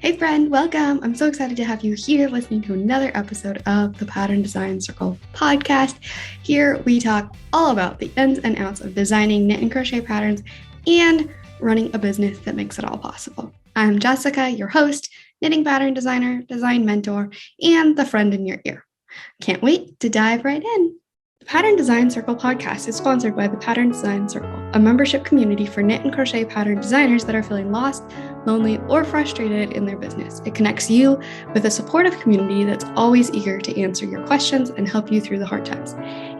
Hey friend, welcome. I'm so excited to have you here listening to another episode of the Pattern Design Circle podcast. Here we talk all about the ins and outs of designing knit and crochet patterns and running a business that makes it all possible. I'm Jessica, your host, knitting pattern designer, design mentor, and the friend in your ear. Can't wait to dive right in. The Pattern Design Circle podcast is sponsored by the Pattern Design Circle, a membership community for knit and crochet pattern designers that are feeling lost, lonely, or frustrated in their business. It connects you with a supportive community that's always eager to answer your questions and help you through the hard times.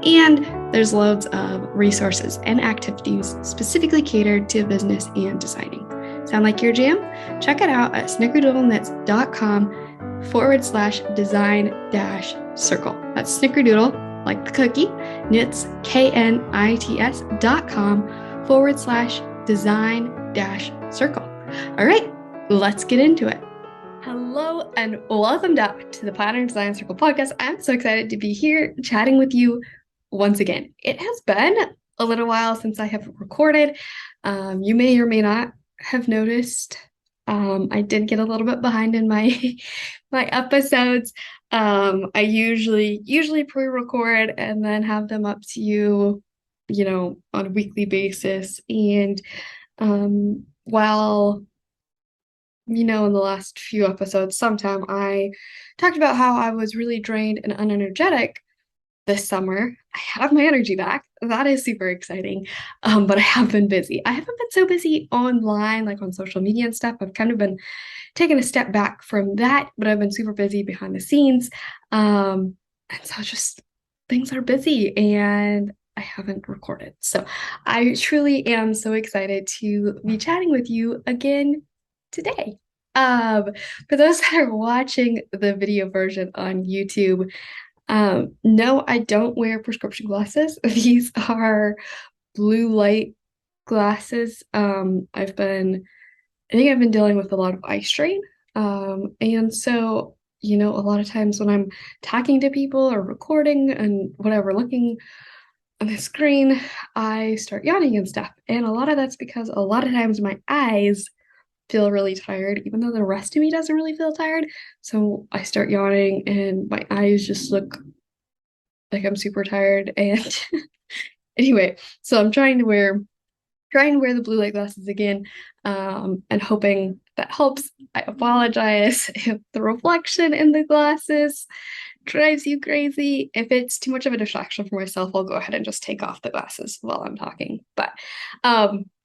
And there's loads of resources and activities specifically catered to business and designing. Sound like your jam? Check it out at snickerdoodleknits.com/design-circle. That's snickerdoodle, like the cookie, knits, knits.com/design-circle. All right, let's get into it. Hello and welcome back to the Pattern Design Circle podcast. I'm so excited to be here chatting with you once again. It has been a little while since I have recorded. You may or may not have noticed I did get a little bit behind in my episodes. I usually pre-record and then have them up to you, on a weekly basis. And while in the last few episodes, sometime I talked about how I was really drained and unenergetic this summer. I have my energy back. That is super exciting. But I have been busy. I haven't been so busy online, like on social media and stuff. I've kind of been taking a step back from that, but I've been super busy behind the scenes. And so just things are busy and I haven't recorded. So I truly am so excited to be chatting with you again today. For those that are watching the video version on YouTube, no, I don't wear prescription glasses. These are blue light glasses. I think I've been dealing with a lot of eye strain. And so, a lot of times when I'm talking to people or recording and whatever, looking on the screen, I start yawning and stuff. And a lot of that's because a lot of times my eyes feel really tired, even though the rest of me doesn't really feel tired. So I start yawning and my eyes just look like I'm super tired. And anyway, so I'm trying to wear the blue light glasses again, and hoping that helps. I apologize if the reflection in the glasses drives you crazy. If it's too much of a distraction for myself, I'll go ahead and just take off the glasses while I'm talking. But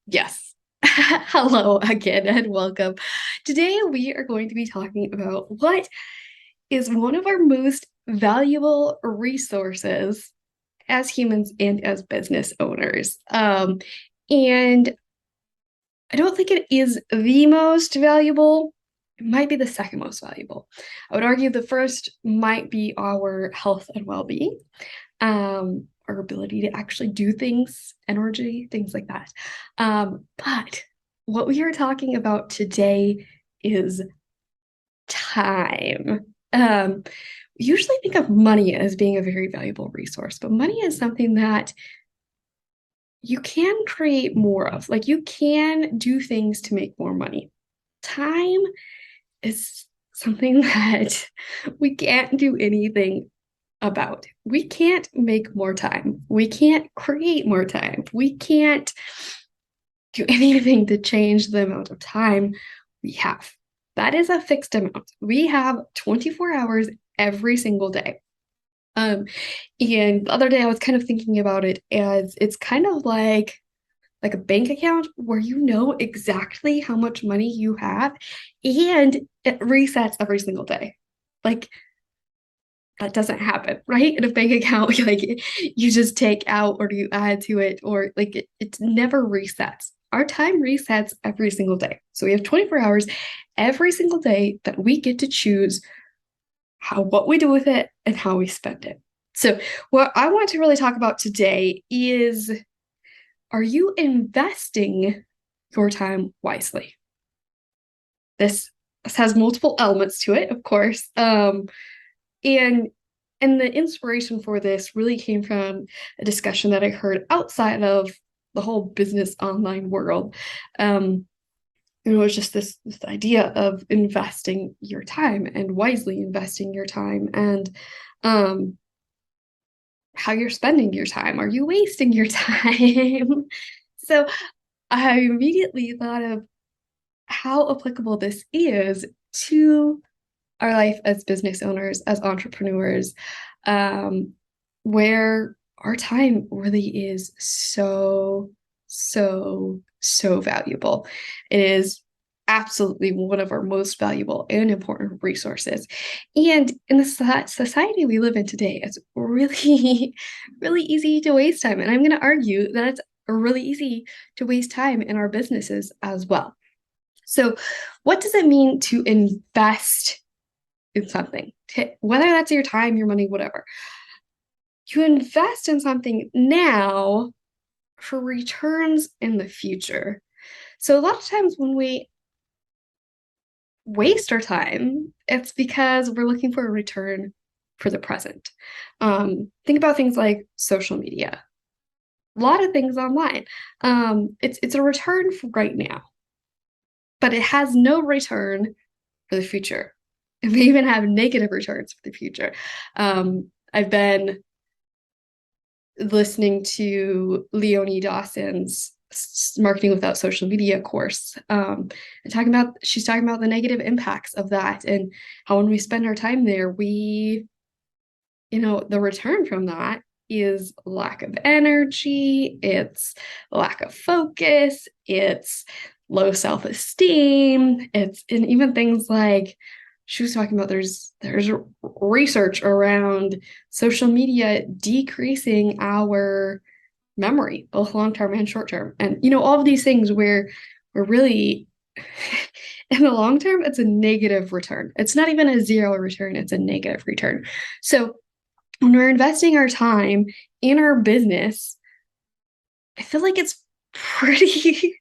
yes. Hello again and welcome. Today we are going to be talking about what is one of our most valuable resources as humans and as business owners. And I don't think it is the most valuable. It might be the second most valuable. I would argue the first might be our health and well-being, our ability to actually do things, energy, things like that. But what we are talking about today is time. We usually think of money as being a very valuable resource, but money is something that you can create more of. Like, you can do things to make more money. Time is something that we can't do anything about. We can't make more time. We can't create more time. We can't do anything to change the amount of time we have. That is a fixed amount. We have 24 hours every single day. And the other day I was kind of thinking about it as it's kind of like a bank account where you know exactly how much money you have and it resets every single day. Like, that doesn't happen, right? In a bank account, like, you just take out or you add to it, or like it never resets. Our time resets every single day. So we have 24 hours every single day that we get to choose what we do with it and how we spend it. So what I want to really talk about today is, are you investing your time wisely? This has multiple elements to it, of course. And the inspiration for this really came from a discussion that I heard outside of the whole business online world. it's just this idea of investing your time and wisely investing your time and um how you're spending your time. Are you wasting your time? So I immediately thought of how applicable this is to our life as business owners, as entrepreneurs, um, where our time really is so valuable. It is absolutely one of our most valuable and important resources. And in the society we live in today, it's really, really easy to waste time. And I'm going to argue that it's really easy to waste time in our businesses as well. So, what does it mean to invest in something? Whether that's your time, your money, whatever. You invest in something now for returns in the future. So, a lot of times when we waste our time, it's because we're looking for a return for the present. Think about things like social media. A lot of things online. It's a return for right now, but it has no return for the future. It may even have negative returns for the future. I've been listening to Leonie Dawson's Marketing Without Social Media course, and she's talking about the negative impacts of that and how when we spend our time there, the return from that is lack of energy, it's lack of focus, it's low self-esteem, and even things like she was talking about there's research around social media decreasing our memory, both long-term and short-term. And all of these things where we're really in the long term, it's a negative return. It's not even a zero return, it's a negative return. So when we're investing our time in our business, I feel like it's pretty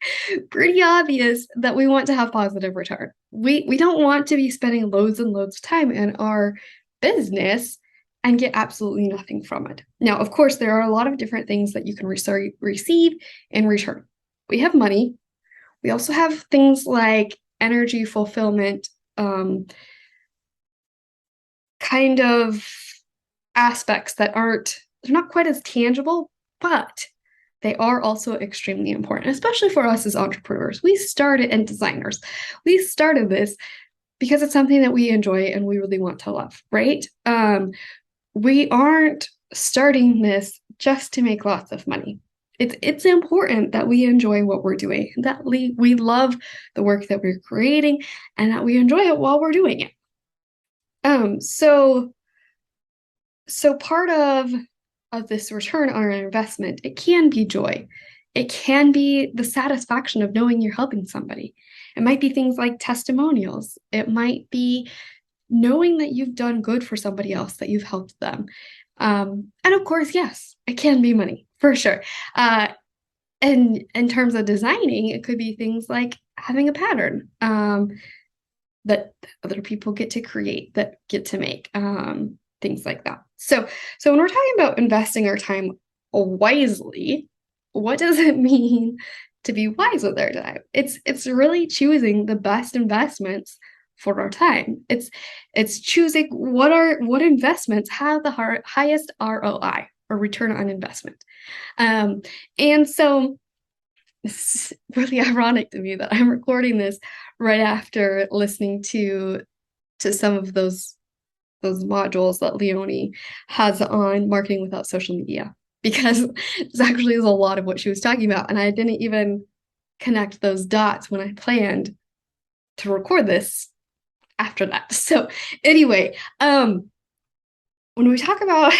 pretty obvious that we want to have positive return. We don't want to be spending loads and loads of time in our business and get absolutely nothing from it. Now, of course, there are a lot of different things that you can receive in return. We have money. We also have things like energy fulfillment, kind of aspects that they're not quite as tangible, but they are also extremely important, especially for us as entrepreneurs. And designers. We started this because it's something that we enjoy and we really want to love, right? We aren't starting this just to make lots of money. It's important that we enjoy what we're doing, that we love the work that we're creating, and that we enjoy it while we're doing it. So part of this return on our investment, it can be joy. It can be the satisfaction of knowing you're helping somebody. It might be things like testimonials. It might be knowing that you've done good for somebody else, that you've helped them. And of course, yes, it can be money for sure. And in terms of designing, it could be things like having a pattern that other people get to create, that get to make, things like that. So when we're talking about investing our time wisely, what does it mean to be wise with our time? It's really choosing the best investments for our time. It's choosing what investments have the highest ROI, or return on investment. And so it's really ironic to me that I'm recording this right after listening to some of those modules that Leonie has on marketing without social media, because this actually is a lot of what she was talking about, and I didn't even connect those dots when I planned to record this after that. So anyway, when we talk about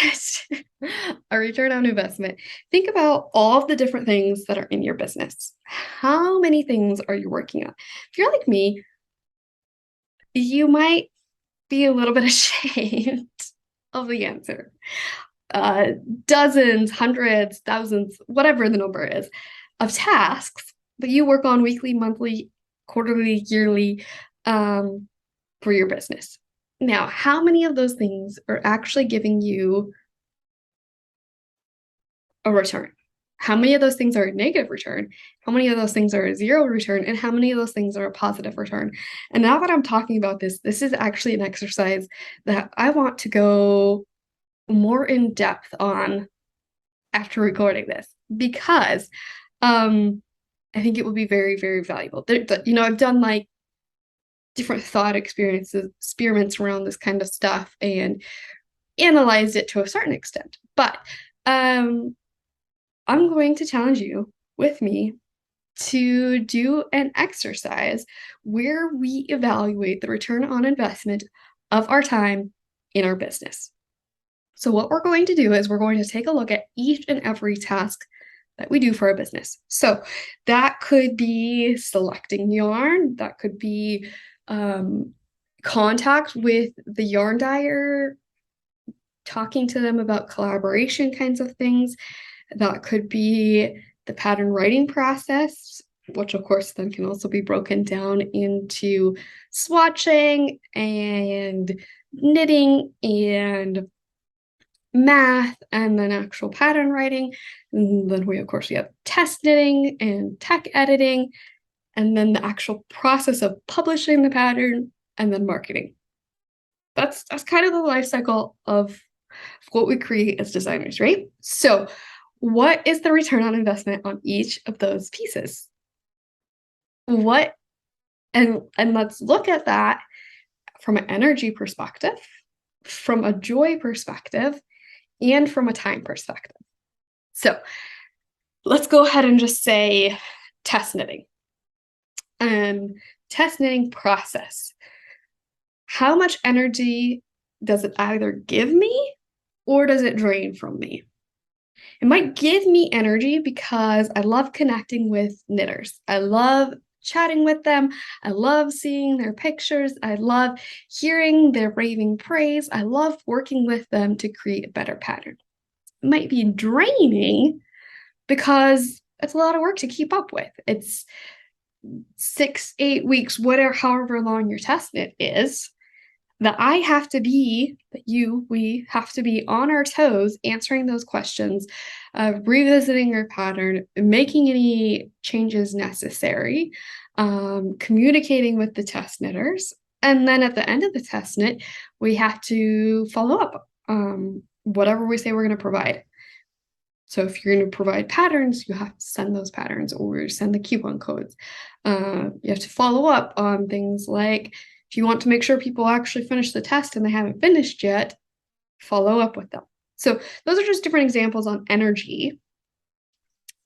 a return on investment, think about all of the different things that are in your business. How many things are you working on? If you're like me, you might be a little bit ashamed of the answer. Dozens, hundreds, thousands, whatever the number is, of tasks that you work on weekly, monthly, quarterly, yearly, for your business. Now, how many of those things are actually giving you a return? How many of those things are a negative return? How many of those things are a zero return? And how many of those things are a positive return? And now that I'm talking about this is actually an exercise that I want to go more in depth on after recording this because I think it will be very, very valuable. I've done like different thought experiments around this kind of stuff and analyzed it to a certain extent. But I'm going to challenge you with me to do an exercise where we evaluate the return on investment of our time in our business. So, what we're going to do is we're going to take a look at each and every task that we do for a business. So, that could be selecting yarn, that could be contact with the yarn dyer, talking to them about collaboration kinds of things. That could be the pattern writing process, which of course then can also be broken down into swatching and knitting and math and then actual pattern writing. And then we have test knitting and tech editing, and then the actual process of publishing the pattern and then marketing. That's kind of the life cycle of what we create as designers, right? So what is the return on investment on each of those pieces? What and let's look at that from an energy perspective, from a joy perspective, and from a time perspective. So let's go ahead and just say test knitting. Test knitting process. How much energy does it either give me or does it drain from me? It might give me energy because I love connecting with knitters. I love chatting with them. I love seeing their pictures. I love hearing their raving praise. I love working with them to create a better pattern. It might be draining because it's a lot of work to keep up with. It's 6, 8 weeks, whatever, however long your test knit is, that we have to be on our toes, answering those questions, revisiting our pattern, making any changes necessary, communicating with the test knitters. And then at the end of the test knit, we have to follow up whatever we say we're going to provide. So if you're going to provide patterns, you have to send those patterns or send the coupon codes. You have to follow up on things like, if you want to make sure people actually finish the test and they haven't finished yet, follow up with them. So those are just different examples on energy,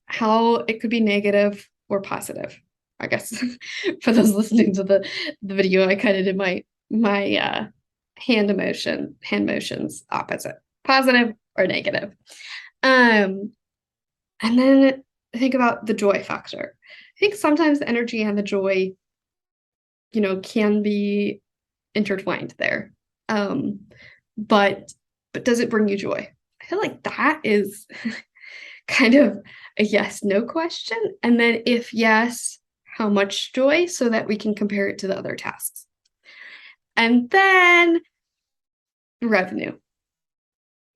how it could be negative or positive. I guess for those listening to the video, I kind of did my hand motions opposite, positive or negative. And then think about the joy factor. I think sometimes the energy and the joy, can be intertwined there. But does it bring you joy? I feel like that is kind of a yes, no question. And then if yes, how much joy, so that we can compare it to the other tasks. And then revenue.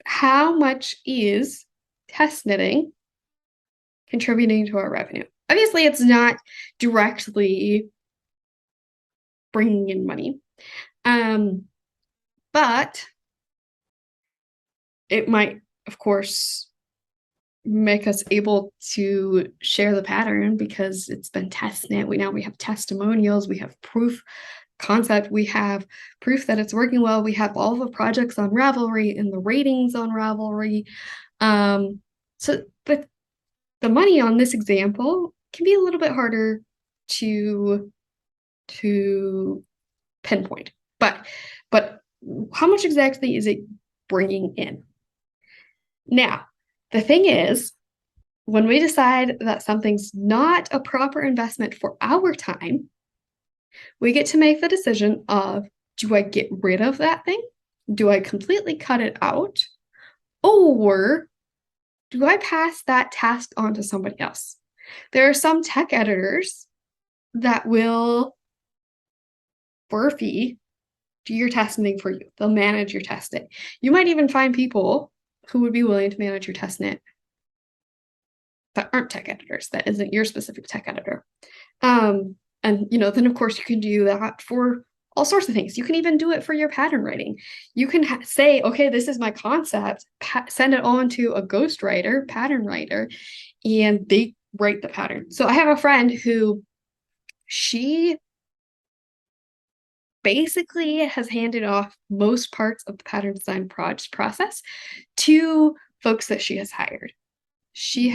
How much is test knitting contributing to our revenue? Obviously, it's not directly bringing in money, but it might, of course, make us able to share the pattern because it's been test knit. We have testimonials, we have proof concept, we have proof that it's working well, we have all the projects on Ravelry and the ratings on Ravelry. But the money on this example can be a little bit harder to pinpoint. But how much exactly is it bringing in? Now, the thing is, when we decide that something's not a proper investment for our time, we get to make the decision of, do I get rid of that thing? Do I completely cut it out? Or do I pass that task on to somebody else? There are some tech editors that will, for a fee, do your test knitting for you. They'll manage your test knit. You might even find people who would be willing to manage your test knit that aren't tech editors, that isn't your specific tech editor. And then of course you can do that for all sorts of things. You can even do it for your pattern writing. You can say, okay, this is my concept, send it on to a ghostwriter, pattern writer, and they write the pattern. So I have a friend who she basically has handed off most parts of the pattern design process to folks that she has hired. She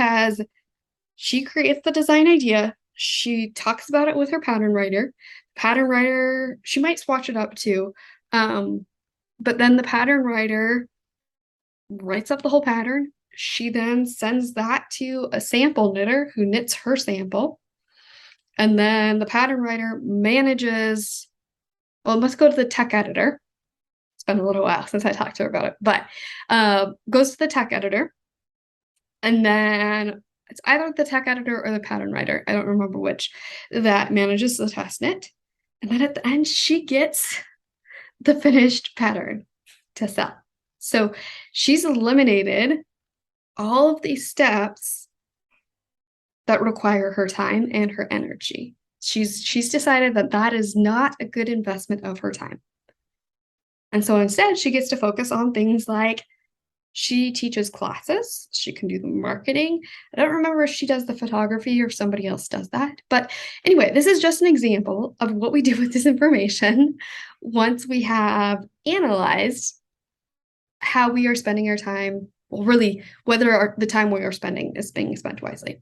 creates the design idea. She talks about it with her pattern writer. Pattern writer, she might swatch it up too. But then the pattern writer writes up the whole pattern. She then sends that to a sample knitter who knits her sample. And then the pattern writer manages, well, it must go to the tech editor. It's been a little while since I talked to her about it, but goes to the tech editor. And then it's either the tech editor or the pattern writer, I don't remember which, that manages the test knit. And then at the end, she gets the finished pattern to sell. So she's eliminated all of these steps that require her time and her energy. She's decided that that is not a good investment of her time. And so instead, she gets to focus on things like she teaches classes. She can do the marketing. I don't remember if she does the photography or somebody else does that. But anyway, this is just an example of what we do with this information once we have analyzed how we are spending our time, well, really, whether the time we are spending is being spent wisely.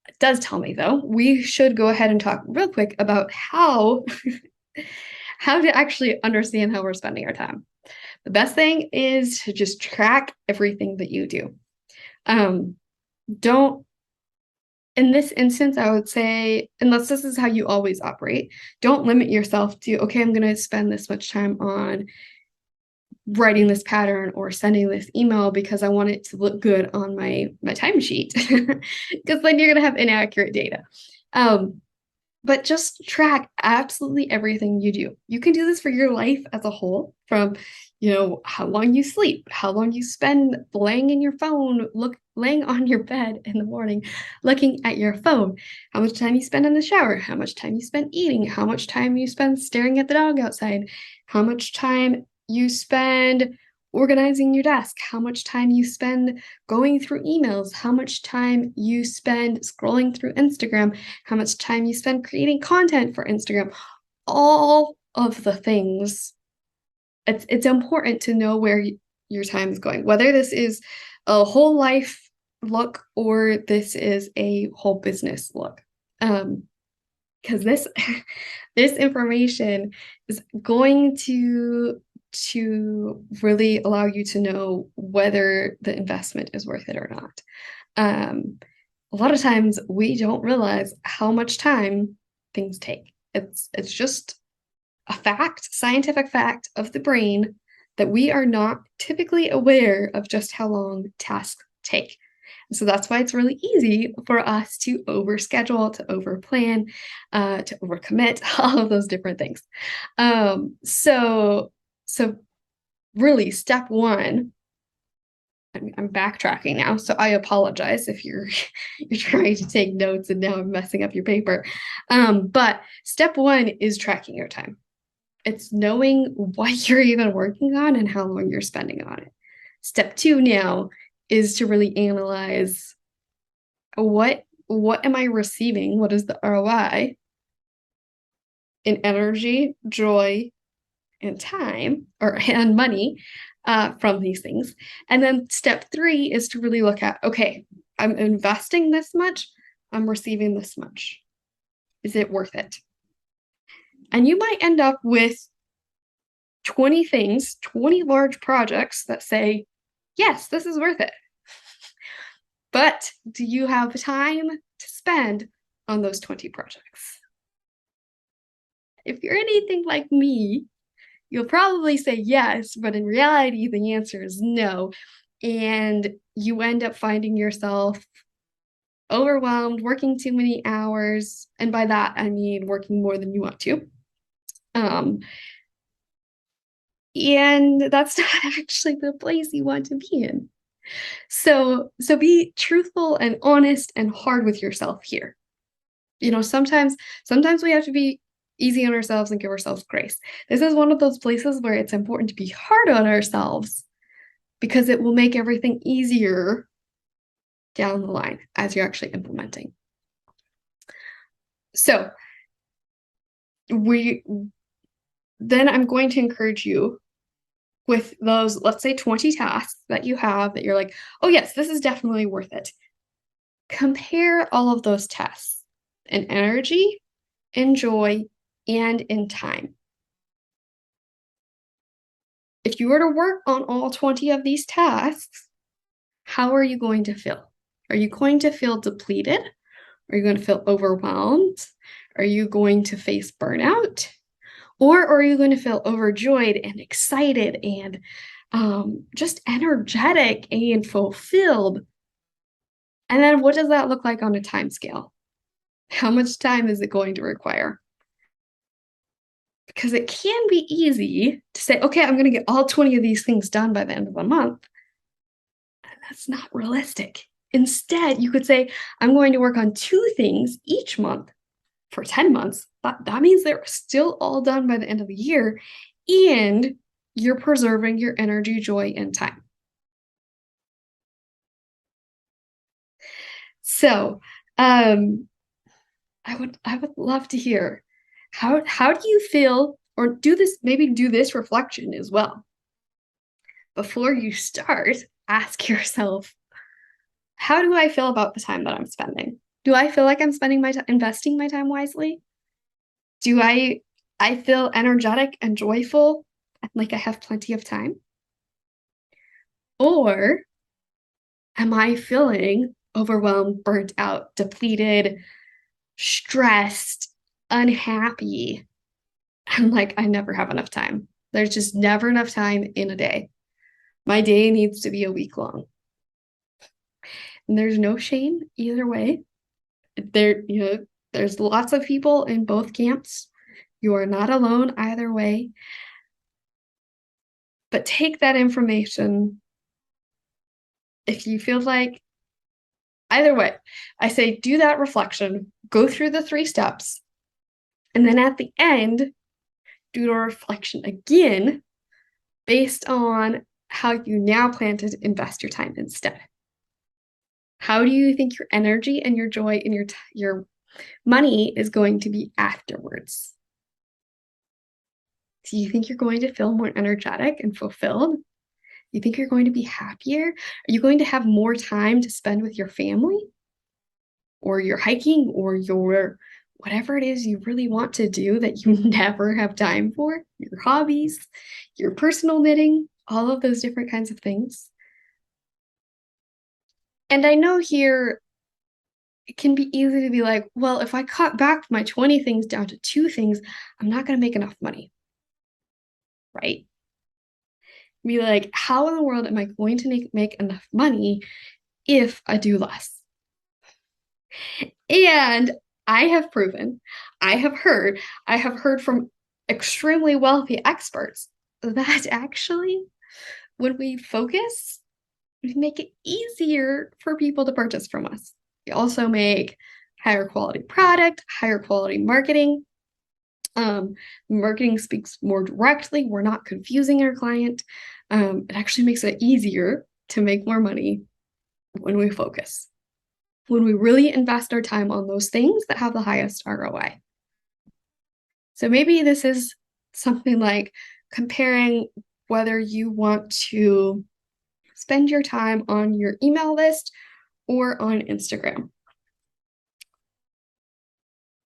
It does tell me, though, we should go ahead and talk real quick about how to actually understand how we're spending our time. The best thing is to just track everything that you do. Don't, in this instance, I would say, unless this is how you always operate, don't limit yourself to, okay, I'm going to spend this much time on writing this pattern or sending this email because I want it to look good on my timesheet, because then you're going to have inaccurate data. But just track absolutely everything you do. You can do this for your life as a whole, from, how long you sleep, how long you spend laying in your phone, laying on your bed in the morning, looking at your phone, how much time you spend in the shower, how much time you spend eating, how much time you spend staring at the dog outside, how much time you spend organizing your desk, how much time you spend going through emails, how much time you spend scrolling through Instagram, how much time you spend creating content for Instagram, all of the things. It's important to know where your time is going, whether this is a whole life look or this is a whole business look. Because this information is going to really allow you to know whether the investment is worth it or not. A lot of times we don't realize how much time things take. It's just a fact, scientific fact of the brain, that we are not typically aware of just how long tasks take. And so that's why it's really easy for us to overschedule, to overplan, to overcommit, all of those different things. So really, step one, I'm backtracking now, so I apologize if you're trying to take notes and now I'm messing up your paper. But step one is tracking your time. It's knowing what you're even working on and how long you're spending on it. Step two now is to really analyze what am I receiving? What is the ROI in energy, joy, and time, and money from these things. And then step three is to really look at, okay, I'm investing this much, I'm receiving this much. Is it worth it? And you might end up with 20 things, 20 large projects that say, yes, this is worth it. But do you have time to spend on those 20 projects? If you're anything like me, you'll probably say yes, but in reality, the answer is no. And you end up finding yourself overwhelmed, working too many hours. And by that, I mean working more than you want to. And that's not actually the place you want to be in. So be truthful and honest and hard with yourself here. Sometimes we have to be easy on ourselves and give ourselves grace. This is one of those places where it's important to be hard on ourselves because it will make everything easier down the line as you're actually implementing. So then I'm going to encourage you with those, let's say 20 tasks that you have that you're like, oh yes, this is definitely worth it. Compare all of those tests in energy, in joy, and in time. If you were to work on all 20 of these tasks, how are you going to feel? Are you going to feel depleted? Are you going to feel overwhelmed? Are you going to face burnout? Or are you going to feel overjoyed and excited and just energetic and fulfilled? And then what does that look like on a time scale? How much time is it going to require? Because it can be easy to say, okay, I'm going to get all 20 of these things done by the end of the month. And that's not realistic. Instead, you could say, I'm going to work on 2 things each month for 10 months. That means they're still all done by the end of the year, and you're preserving your energy, joy, and time. So, I would love to hear how do you feel, or maybe do this reflection as well. Before you start, ask yourself, how do I feel about the time that I'm spending? Do I feel like I'm spending investing my time wisely? Do I feel energetic and joyful, like I have plenty of time? Or am I feeling overwhelmed, burnt out, depleted, stressed, unhappy? I'm like, I never have enough time. There's just never enough time in a day. My day needs to be a week long. And there's no shame either way. There's lots of people in both camps. You are not alone either way. But take that information if you feel like, either way, I say do that reflection, go through the 3 steps, and then at the end, do a reflection again based on how you now plan to invest your time instead. How do you think your energy and your joy and your money is going to be afterwards? Do you think you're going to feel more energetic and fulfilled? You think you're going to be happier? Are you going to have more time to spend with your family? Or your hiking or your whatever it is you really want to do that you never have time for, your hobbies, your personal knitting, all of those different kinds of things. And I know here it can be easy to be like, well, if I cut back my 20 things down to 2 things, I'm not going to make enough money, right? Be like, how in the world am I going to make enough money if I do less? And I have proven, I have heard from extremely wealthy experts that actually, when we focus, we make it easier for people to purchase from us. We also make higher quality product, higher quality marketing. Marketing speaks more directly. We're not confusing our client. It actually makes it easier to make more money when we focus, when we really invest our time on those things that have the highest ROI. So maybe this is something like comparing whether you want to spend your time on your email list or on Instagram.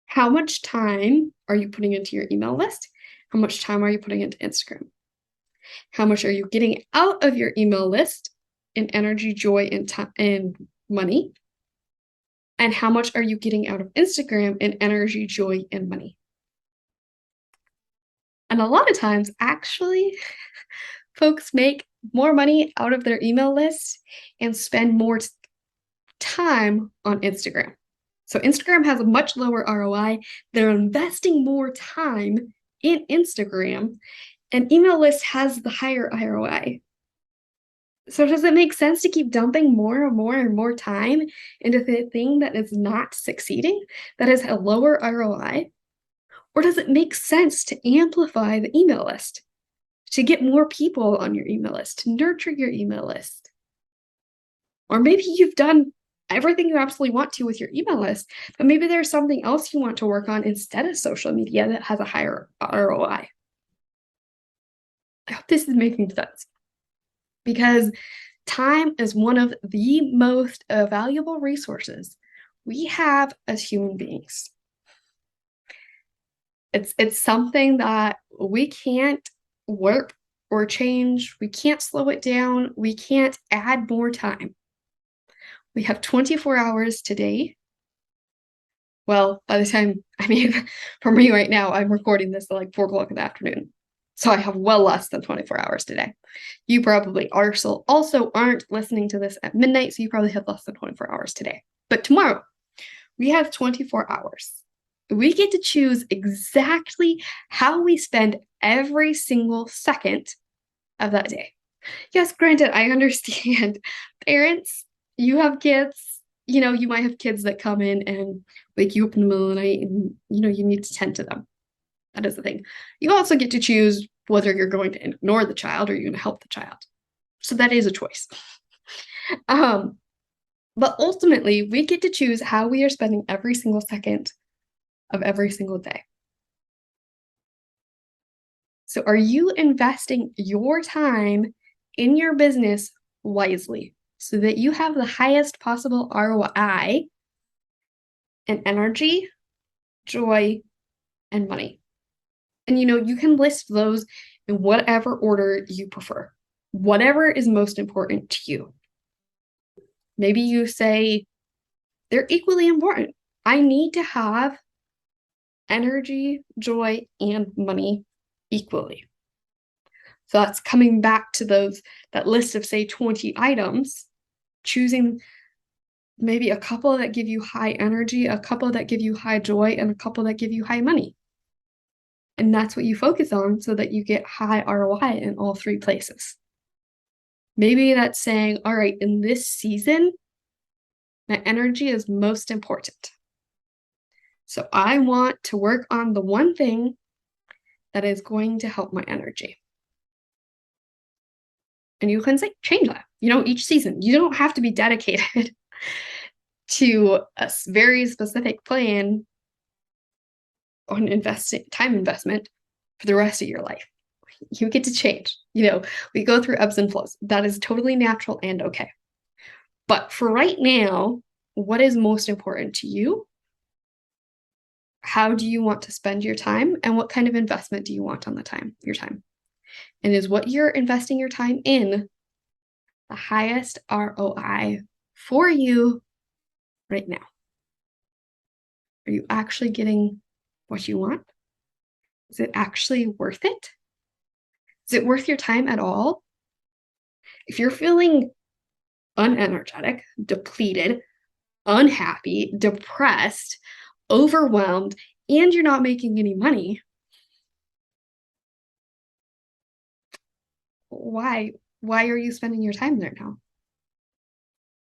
How much time are you putting into your email list? How much time are you putting into Instagram? How much are you getting out of your email list in energy, joy, and time and money? And how much are you getting out of Instagram in energy, joy, and money? And a lot of times, actually, folks make more money out of their email list and spend more time on Instagram. So Instagram has a much lower ROI. They're investing more time in Instagram, and email list has the higher ROI. So does it make sense to keep dumping more and more and more time into the thing that is not succeeding, that has a lower ROI? Or does it make sense to amplify the email list, to get more people on your email list, to nurture your email list? Or maybe you've done everything you absolutely want to with your email list, but maybe there's something else you want to work on instead of social media that has a higher ROI. I hope this is making sense because time is one of the most valuable resources we have as human beings. It's something that we can't work or change. We can't slow it down. We can't add more time. We have 24 hours today. Well, by the time, for me right now, I'm recording this at like 4 o'clock in the afternoon. So I have well less than 24 hours today. You probably also aren't listening to this at midnight, so you probably have less than 24 hours today. But tomorrow, we have 24 hours. We get to choose exactly how we spend every single second of that day. Yes, granted, I understand. Parents, you have kids, you might have kids that come in and wake you up in the middle of the night and, you need to tend to them. That is the thing. You also get to choose whether you're going to ignore the child or you're going to help the child. So that is a choice. But ultimately, we get to choose how we are spending every single second of every single day. So are you investing your time in your business wisely so that you have the highest possible ROI in energy, joy, and money? And you can list those in whatever order you prefer, whatever is most important to you. Maybe you say they're equally important. I need to have energy, joy, and money equally. So that's coming back to that list of, say, 20 items, choosing maybe a couple that give you high energy, a couple that give you high joy, and a couple that give you high money. And that's what you focus on so that you get high ROI in all three places. Maybe that's saying, all right, in this season, my energy is most important. So I want to work on the one thing that is going to help my energy. And you can change that, each season. You don't have to be dedicated to a very specific plan on time investment for the rest of your life. You get to change. We go through ebbs and flows. That is totally natural and okay. But for right now, what is most important to you? How do you want to spend your time? And what kind of investment do you want on your time? And is what you're investing your time in the highest ROI for you right now? Are you actually getting what you want? Is it actually worth it? Is it worth your time at all? If you're feeling unenergetic, depleted, unhappy, depressed, overwhelmed, and you're not making any money, why are you spending your time there now?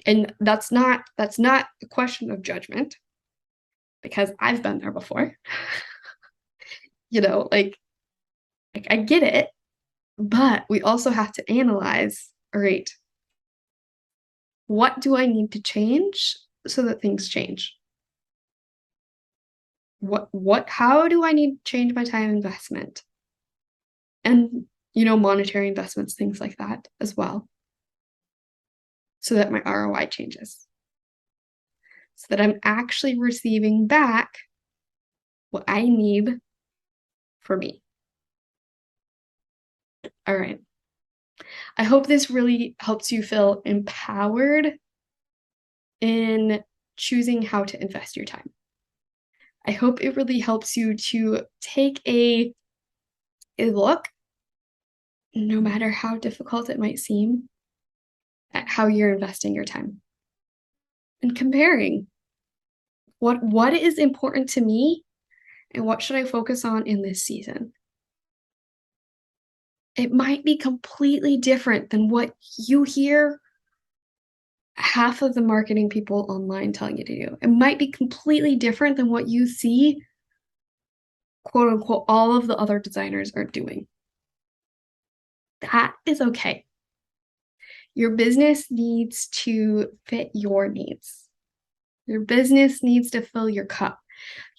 And that's not a question of judgment, because I've been there before. Like I get it, but we also have to analyze, all right, what do I need to change so that things change? How do I need to change my time investment? And, monetary investments, things like that as well, so that my ROI changes, so that I'm actually receiving back what I need for me. All right. I hope this really helps you feel empowered in choosing how to invest your time. I hope it really helps you to take a look, no matter how difficult it might seem, at how you're investing your time and comparing what is important to me and what should I focus on in this season. It might be completely different than what you hear half of the marketing people online telling you to do. It might be completely different than what you see, quote unquote, all of the other designers are doing. That is okay. Your business needs to fit your needs. Your business needs to fill your cup.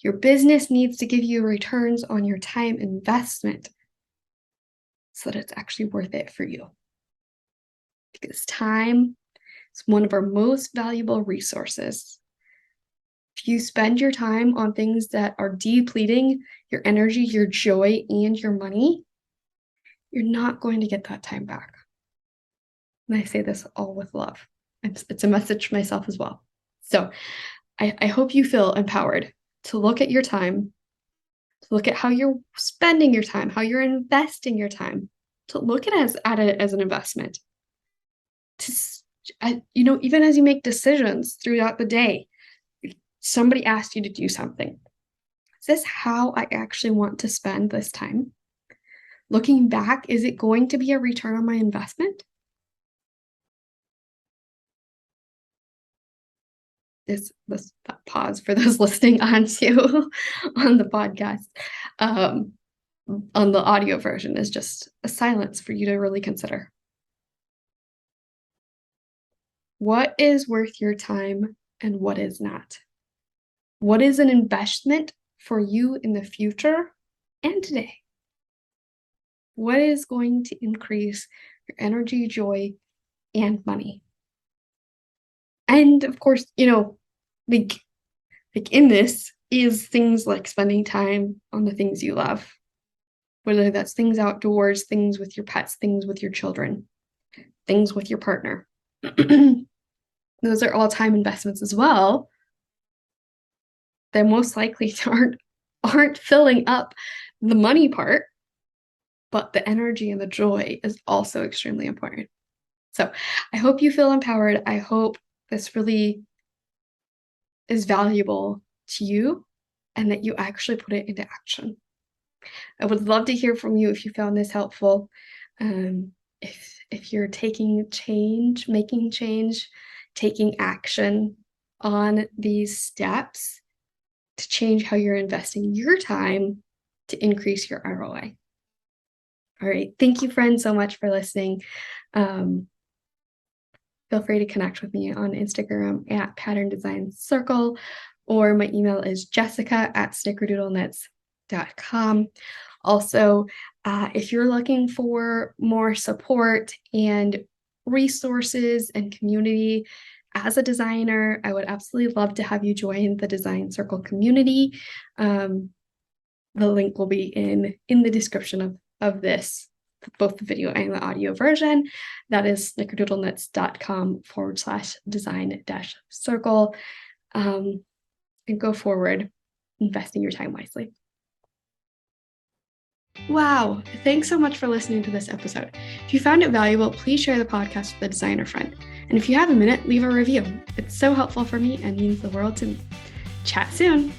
Your business needs to give you returns on your time investment so that it's actually worth it for you. Because time is one of our most valuable resources. If you spend your time on things that are depleting your energy, your joy, and your money, you're not going to get that time back. And I say this all with love. It's a message to myself as well. So I hope you feel empowered to look at your time, to look at how you're spending your time, how you're investing your time, to look at it as an investment. Even as you make decisions throughout the day, somebody asked you to do something. Is this how I actually want to spend this time? Looking back, is it going to be a return on my investment? That pause for those listening on the podcast, on the audio version is just a silence for you to really consider. What is worth your time and what is not? What is an investment for you in the future and today? What is going to increase your energy, joy, and money? And of course, like in this is things like spending time on the things you love, whether that's things outdoors, things with your pets, things with your children, things with your partner. Those are all time investments as well. They most likely aren't filling up the money part, but the energy and the joy is also extremely important. So I hope you feel empowered. I hope this really is valuable to you and that you actually put it into action. I would love to hear from you if you found this helpful. If you're making change, taking action on these steps to change how you're investing your time to increase your ROI. All right. Thank you, friends, so much for listening. Feel free to connect with me on Instagram at Pattern Design Circle, or my email is jessica@snickerdoodlenets.com. Also, if you're looking for more support and resources and community as a designer, I would absolutely love to have you join the Design Circle community. The link will be in the description of this, both the video and the audio version. That is snickerdoodlenets.com/design-circle. And go forward, investing your time wisely. Wow, thanks so much for listening to this episode. If you found it valuable, please share the podcast with a designer friend. And if you have a minute, leave a review. It's so helpful for me and means the world to me. Chat soon.